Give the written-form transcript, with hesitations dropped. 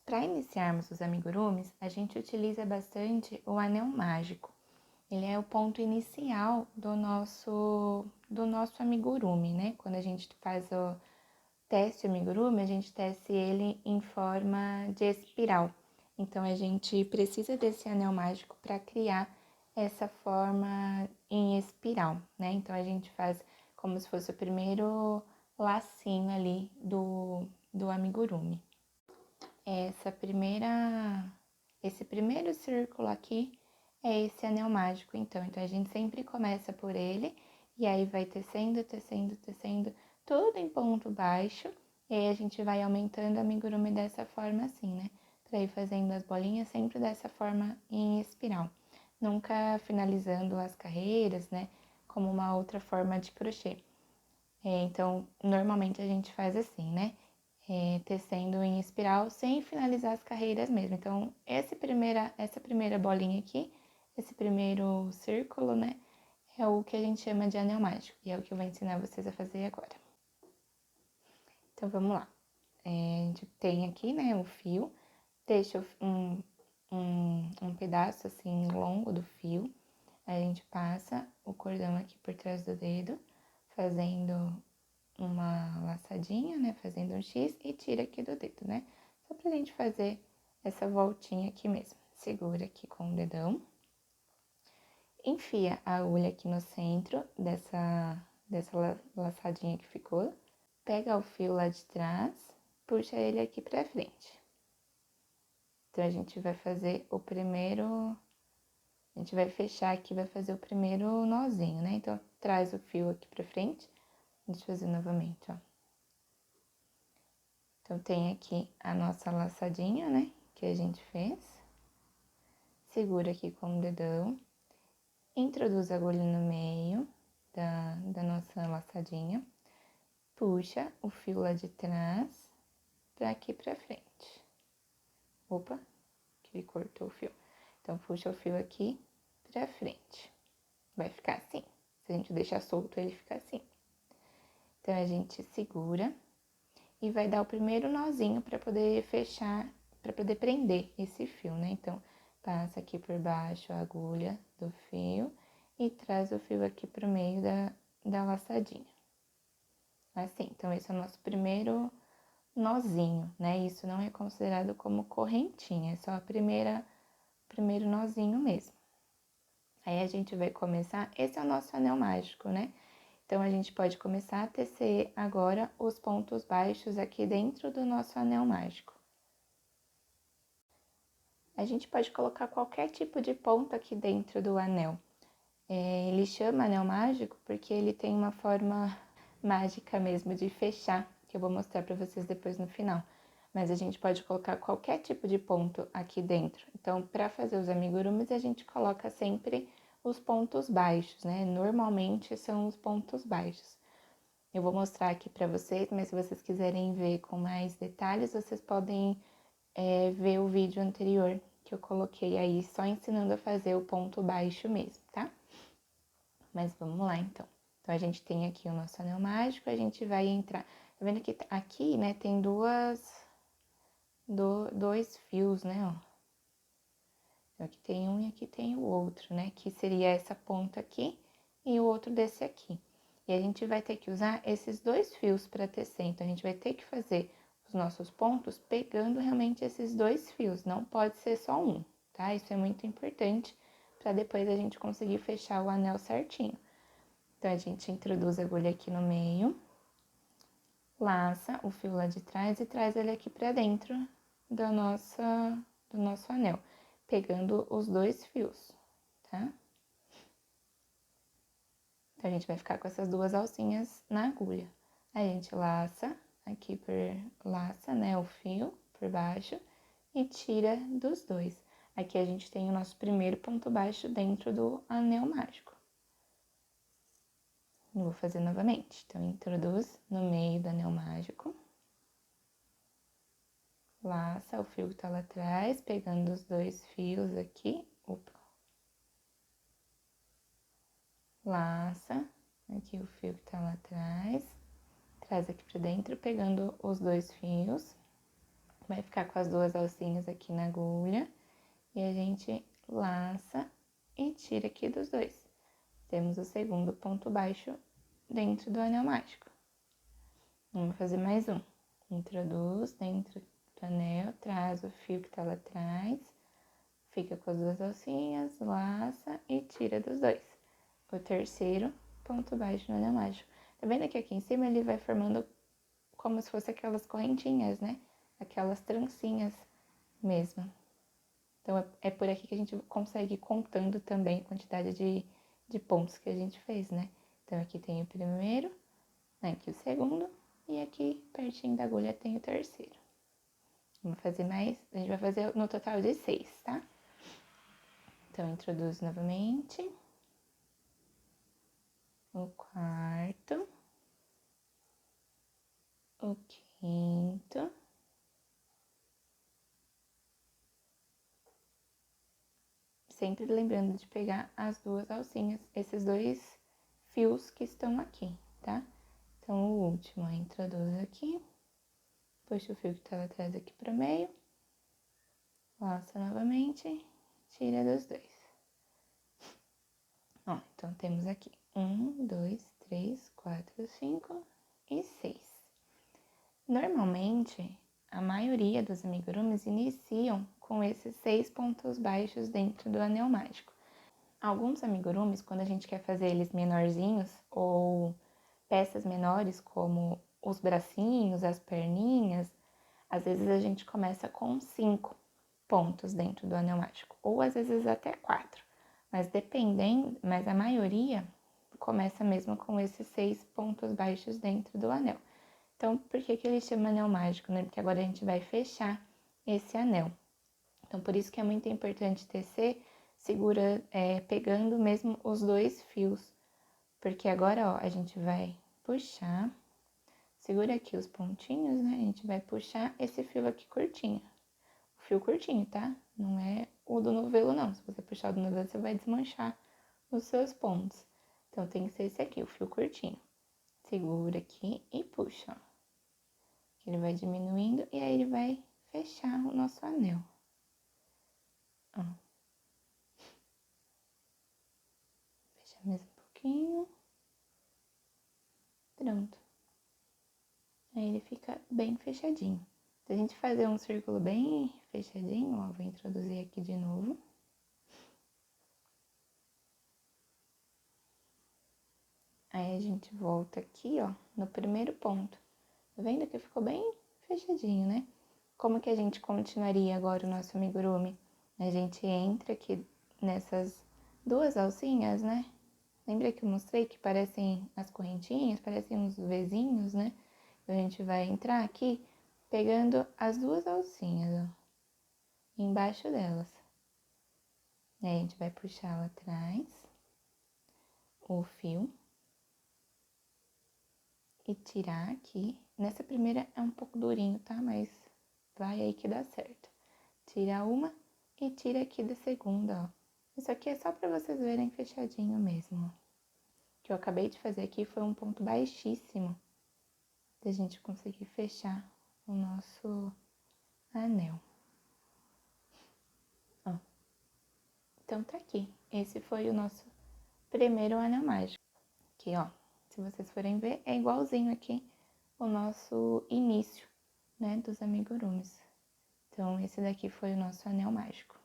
Para iniciarmos os amigurumis, a gente utiliza bastante o anel mágico. Ele é o ponto inicial do nosso amigurumi, né? Quando a gente faz o teste amigurumi, a gente testa ele em forma de espiral. Então, a gente precisa desse anel mágico para criar essa forma em espiral, né? Então, a gente faz como se fosse o primeiro lacinho ali do amigurumi. Esse primeiro círculo aqui é esse anel mágico, então. Então, a gente sempre começa por ele, e aí vai tecendo, tecendo, tecendo, tudo em ponto baixo, e aí a gente vai aumentando o amigurumi dessa forma assim, né? Pra ir fazendo as bolinhas sempre dessa forma em espiral. Nunca finalizando as carreiras, né? Como uma outra forma de crochê. Então, normalmente a gente faz assim, né? Tecendo em espiral sem finalizar as carreiras mesmo. Então, essa primeira bolinha aqui, esse primeiro círculo, né? É o que a gente chama de anel mágico. E é o que eu vou ensinar vocês a fazer agora. Então, vamos lá. A gente tem aqui, né, o fio. Deixa um pedaço, assim, longo do fio. Aí, a gente passa o cordão aqui por trás do dedo, fazendo uma laçadinha, né, fazendo um X e tira aqui do dedo, né? Só pra gente fazer essa voltinha aqui mesmo. Segura aqui com o dedão. Enfia a agulha aqui no centro dessa laçadinha que ficou. Pega o fio lá de trás, puxa ele aqui pra frente. Então, a gente vai fazer o primeiro... A gente vai fechar aqui, vai fazer o primeiro nozinho, né? Então, traz o fio aqui pra frente. Deixa eu fazer novamente, ó. Então, tem aqui a nossa laçadinha, né, que a gente fez. Segura aqui com o dedão. Introduz a agulha no meio da nossa laçadinha. Puxa o fio lá de trás pra aqui pra frente. Opa, que cortou o fio. Então, puxa o fio aqui pra frente. Vai ficar assim. Se a gente deixar solto, ele fica assim. Então, a gente segura e vai dar o primeiro nozinho para poder fechar, para poder prender esse fio, né? Então, passa aqui por baixo a agulha do fio e traz o fio aqui pro meio da laçadinha. Assim, então esse é o nosso primeiro nozinho, né? Isso não é considerado como correntinha, é só primeiro nozinho mesmo. Aí a gente vai começar, esse é o nosso anel mágico, né? Então, a gente pode começar a tecer agora os pontos baixos aqui dentro do nosso anel mágico. A gente pode colocar qualquer tipo de ponto aqui dentro do anel. Ele chama anel mágico porque ele tem uma forma mágica mesmo de fechar, que eu vou mostrar para vocês depois no final. Mas a gente pode colocar qualquer tipo de ponto aqui dentro. Então, para fazer os amigurumis, a gente coloca sempre os pontos baixos, né? Normalmente são os pontos baixos. Eu vou mostrar aqui para vocês, mas se vocês quiserem ver com mais detalhes, vocês podem ver o vídeo anterior que eu coloquei aí, só ensinando a fazer o ponto baixo mesmo, tá? Mas vamos lá, então. Então, a gente tem aqui o nosso anel mágico, a gente vai entrar... Tá vendo que aqui, né, tem dois fios, né, ó. Então, aqui tem um e aqui tem o outro, né, que seria essa ponta aqui e o outro desse aqui. E a gente vai ter que usar esses dois fios para tecer, então a gente vai ter que fazer os nossos pontos pegando realmente esses dois fios, não pode ser só um, tá? Isso é muito importante para depois a gente conseguir fechar o anel certinho. Então, a gente introduz a agulha aqui no meio, laça o fio lá de trás e traz ele aqui para dentro do nosso anel, pegando os dois fios, tá? Então, a gente vai ficar com essas duas alcinhas na agulha. Aí, a gente laça aqui laça, né, o fio por baixo e tira dos dois. Aqui a gente tem o nosso primeiro ponto baixo dentro do anel mágico. Eu vou fazer novamente. Então, introduz no meio do anel mágico. Laça o fio que tá lá atrás, pegando os dois fios aqui. Opa. Laça aqui o fio que tá lá atrás. Traz aqui pra dentro, pegando os dois fios. Vai ficar com as duas alcinhas aqui na agulha. E a gente laça e tira aqui dos dois. Temos o segundo ponto baixo dentro do anel mágico. Vamos fazer mais um. Introduz dentro do anel, traz o fio que tá lá atrás, fica com as duas alcinhas, laça e tira dos dois. O terceiro ponto baixo no anel mágico. Tá vendo que aqui em cima ele vai formando como se fosse aquelas correntinhas, né? Aquelas trancinhas mesmo. Então, é por aqui que a gente consegue ir contando também a quantidade de pontos que a gente fez, né? Então, aqui tem o primeiro, aqui o segundo, e aqui, pertinho da agulha, tem o terceiro. Vamos fazer mais, a gente vai fazer no total de 6, tá? Então, introduz novamente. O quarto. O quinto. Sempre lembrando de pegar as duas alcinhas, esses dois fios que estão aqui, tá? Então, o último, introduz aqui. Puxa o fio que tá lá atrás aqui pro meio. Laça novamente, tira dos dois. Ó, então temos aqui 1, 2, 3, 4, 5 e 6. Normalmente, a maioria dos amigurumis iniciam com esses 6 pontos baixos dentro do anel mágico. Alguns amigurumis, quando a gente quer fazer eles menorzinhos ou peças menores, como os bracinhos, as perninhas, às vezes a gente começa com 5 pontos dentro do anel mágico, ou às vezes até 4. Mas dependendo, mas a maioria começa mesmo com esses 6 pontos baixos dentro do anel. Então, por que ele chama anel mágico, né? Porque agora a gente vai fechar esse anel. Então, por isso que é muito importante tecer, pegando mesmo os dois fios. Porque agora, ó, a gente vai puxar, segura aqui os pontinhos, né? A gente vai puxar esse fio aqui curtinho. O fio curtinho, tá? Não é o do novelo, não. Se você puxar o do novelo, você vai desmanchar os seus pontos. Então, tem que ser esse aqui, o fio curtinho. Segura aqui e puxa, ó. Ele vai diminuindo e aí ele vai fechar o nosso anel. Ó. Fecha mais um pouquinho. Pronto. Aí ele fica bem fechadinho. Se a gente fazer um círculo bem fechadinho, ó, vou introduzir aqui de novo. Aí a gente volta aqui, ó, no primeiro ponto. Tá vendo que ficou bem fechadinho, né? Como que a gente continuaria agora o nosso amigurumi? A gente entra aqui nessas duas alcinhas, né? Lembra que eu mostrei que parecem as correntinhas, parecem uns Vzinhos, né? A gente vai entrar aqui pegando as duas alcinhas, ó, embaixo delas. Aí a gente vai puxar lá atrás o fio e tirar aqui. Nessa primeira é um pouco durinho, tá? Mas vai aí que dá certo. Tira uma e tira aqui da segunda, ó. Isso aqui é só pra vocês verem fechadinho mesmo, ó. O que eu acabei de fazer aqui foi um ponto baixíssimo da gente conseguir fechar o nosso anel. Ó. Então, tá aqui. Esse foi o nosso primeiro anel mágico. Aqui, ó. Se vocês forem ver, é igualzinho aqui o nosso início, né, dos amigurumis. Então, esse daqui foi o nosso anel mágico.